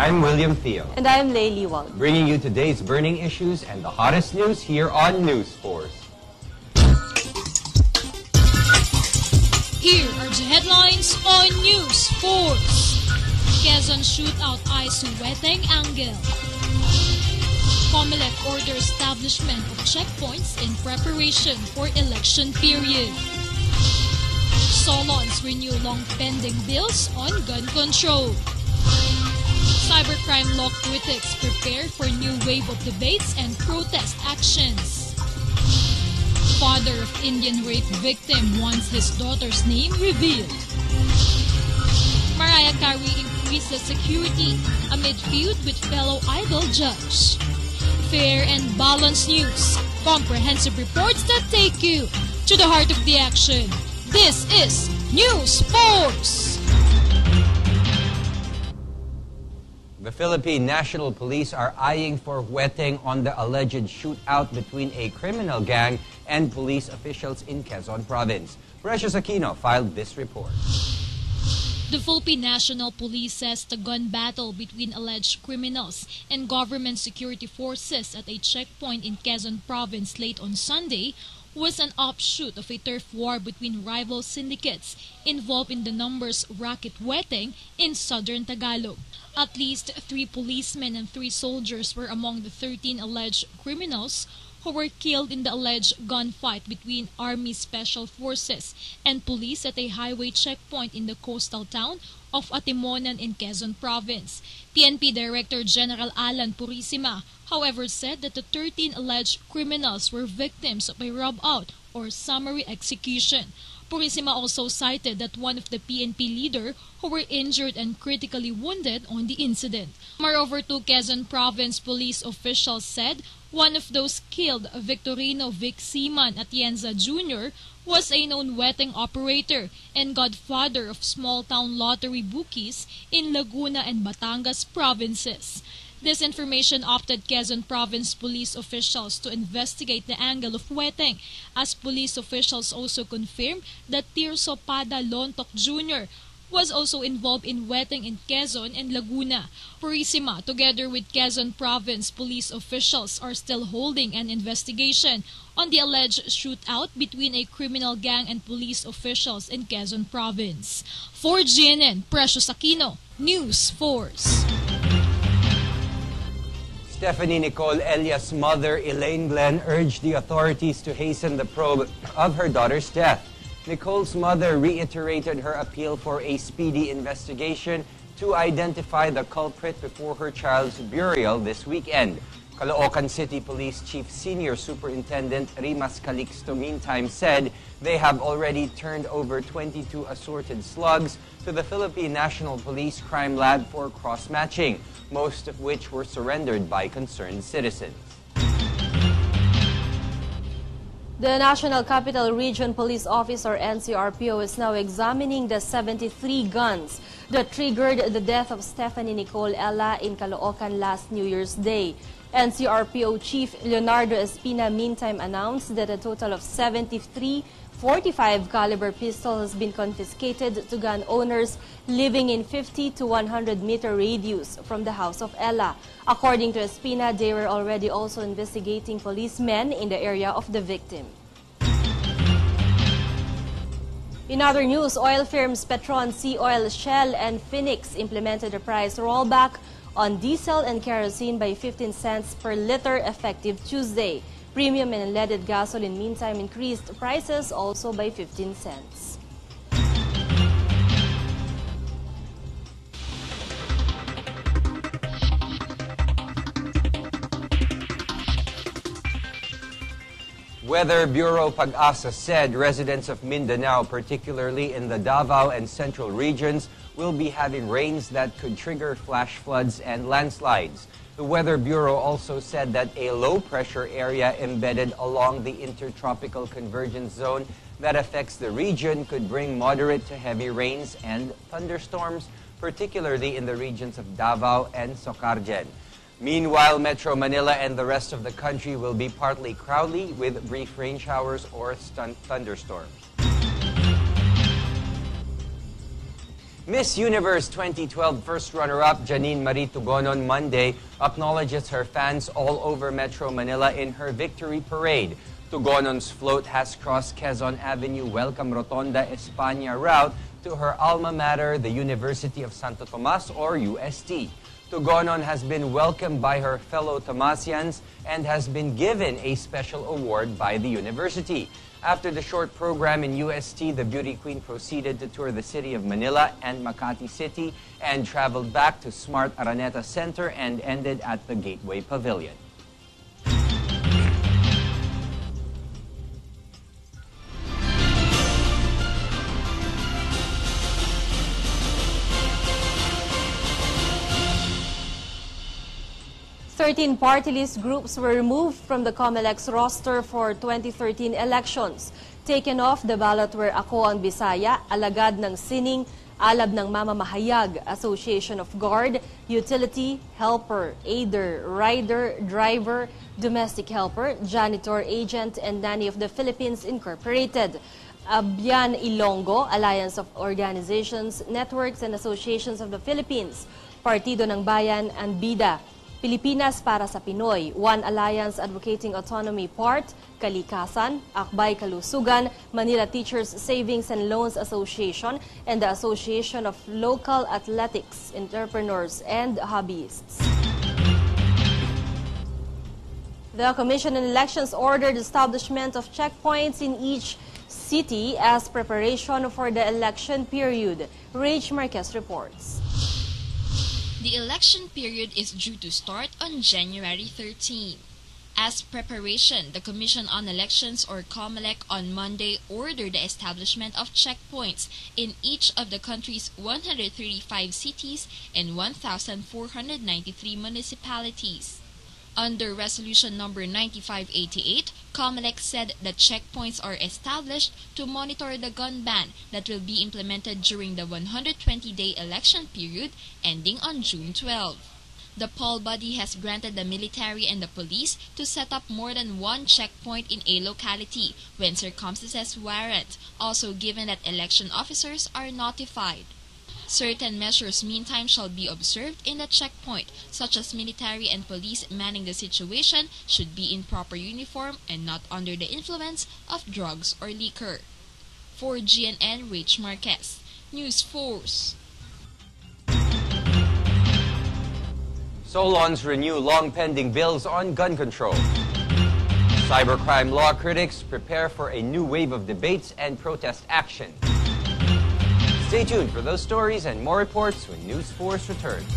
I'm William Theo. And I'm Laylee Wald. Bringing you today's burning issues and the hottest news here on News Force. Here are the headlines on News Force. Quezon shootout eyes Weteng angle. COMELEC order establishment of checkpoints in preparation for election period. Solons renew long-pending bills on gun control. Cybercrime law critics prepare for new wave of debates and protest actions. Father of Indian rape victim wants his daughter's name revealed. Mariah Carey increases security amid feud with fellow Idol judge. Fair and balanced news. Comprehensive reports that take you to the heart of the action. This is News Force. The Philippine National Police are eyeing for Weteng on the alleged shootout between a criminal gang and police officials in Quezon Province. Precious Aquino filed this report. The Philippine National Police says the gun battle between alleged criminals and government security forces at a checkpoint in Quezon Province late on Sunday was an offshoot of a turf war between rival syndicates involved in the numbers racket Weteng in southern Tagalog. At least 3 policemen and 3 soldiers were among the 13 alleged criminals who were killed in the alleged gunfight between Army Special Forces and police at a highway checkpoint in the coastal town of Atimonan in Quezon Province. PNP Director General Alan Purisima, however, said that the 13 alleged criminals were victims of a rub-out or summary execution. Purisima also cited that one of the PNP leader who were injured and critically wounded on the incident. Moreover, 2 Quezon Province police officials said one of those killed, Victorino Vic Seaman Atienza Jr., was a known Weteng operator and godfather of small-town lottery bookies in Laguna and Batangas provinces. This information opted Quezon Province police officials to investigate the angle of Weteng, as police officials also confirmed that Tirso Pada Lontok Jr. was also involved in Weteng in Quezon and Laguna. Purisima, together with Quezon Province police officials, are still holding an investigation on the alleged shootout between a criminal gang and police officials in Quezon Province. For GNN, Precious Aquino, News Force. Stephanie Nicole Elias' mother, Elaine Glenn, urged the authorities to hasten the probe of her daughter's death. Nicole's mother reiterated her appeal for a speedy investigation to identify the culprit before her child's burial this weekend. Caloocan City Police Chief Senior Superintendent Rimas Calixto meantime said they have already turned over 22 assorted slugs to the Philippine National Police Crime Lab for cross-matching, most of which were surrendered by concerned citizens. The National Capital Region Police Office, or NCRPO, is now examining the 73 guns that triggered the death of Stephanie Nicole Ella in Caloocan last New Year's Day. NCRPO Chief Leonardo Espina meantime announced that a total of 73 .45 caliber pistol has been confiscated to gun owners living in 50 to 100 meter radius from the house of Ella. According to Espina, they were already also investigating policemen in the area of the victim. In other news, oil firms Petron, Sea Oil, Shell, and Phoenix implemented a price rollback on diesel and kerosene by 15 cents per liter effective Tuesday. Premium and unleaded gasoline meantime increased prices also by 15 cents. Weather Bureau Pag-asa said residents of Mindanao, particularly in the Davao and central regions, will be having rains that could trigger flash floods and landslides. The Weather Bureau also said that a low-pressure area embedded along the intertropical convergence zone that affects the region could bring moderate to heavy rains and thunderstorms, particularly in the regions of Davao and Socargen. Meanwhile, Metro Manila and the rest of the country will be partly cloudy with brief rain showers or thunderstorms. Miss Universe 2012 first runner-up Janine Marie Tugonon Monday acknowledges her fans all over Metro Manila in her victory parade. Tugonon's float has crossed Quezon Avenue Welcome Rotonda España route to her alma mater, the University of Santo Tomas, or UST. Tugonon has been welcomed by her fellow Tomasians and has been given a special award by the university. After the short program in UST, the beauty queen proceeded to tour the city of Manila and Makati City and traveled back to Smart Araneta Center and ended at the Gateway Pavilion. Thirteen party list groups were removed from the COMELEC's roster for 2013 elections. Taken off the ballot were Ako ang Bisaya, Alagad ng Sining, Alab ng Mamamahayag, Association of Guard, Utility, Helper, Aider, Rider, Driver, Domestic Helper, Janitor, Agent, and Nanny of the Philippines Incorporated. Abyan Ilonggo, Alliance of Organizations, Networks, and Associations of the Philippines, Partido ng Bayan, and BIDA. Pilipinas para sa Pinoy, One Alliance Advocating Autonomy Part, Kalikasan, Akbay Kalusugan, Manila Teachers Savings and Loans Association, and the Association of Local Athletics, Entrepreneurs, and Hobbyists. The Commission on Elections ordered establishment of checkpoints in each city as preparation for the election period. Rach Marquez reports. The election period is due to start on January 13. As preparation, the Commission on Elections, or COMELEC, on Monday ordered the establishment of checkpoints in each of the country's 135 cities and 1,493 municipalities. Under Resolution Number 9588, COMELEC said that checkpoints are established to monitor the gun ban that will be implemented during the 120-day election period ending on June 12. The poll body has granted the military and the police to set up more than one checkpoint in a locality when circumstances warrant, also given that election officers are notified. Certain measures meantime shall be observed in the checkpoint, such as military and police manning the situation should be in proper uniform and not under the influence of drugs or liquor. For GNN, Rach Marquez, News Force. Solons renew long-pending bills on gun control. Cybercrime law critics prepare for a new wave of debates and protest action. Stay tuned for those stories and more reports when News Force returns.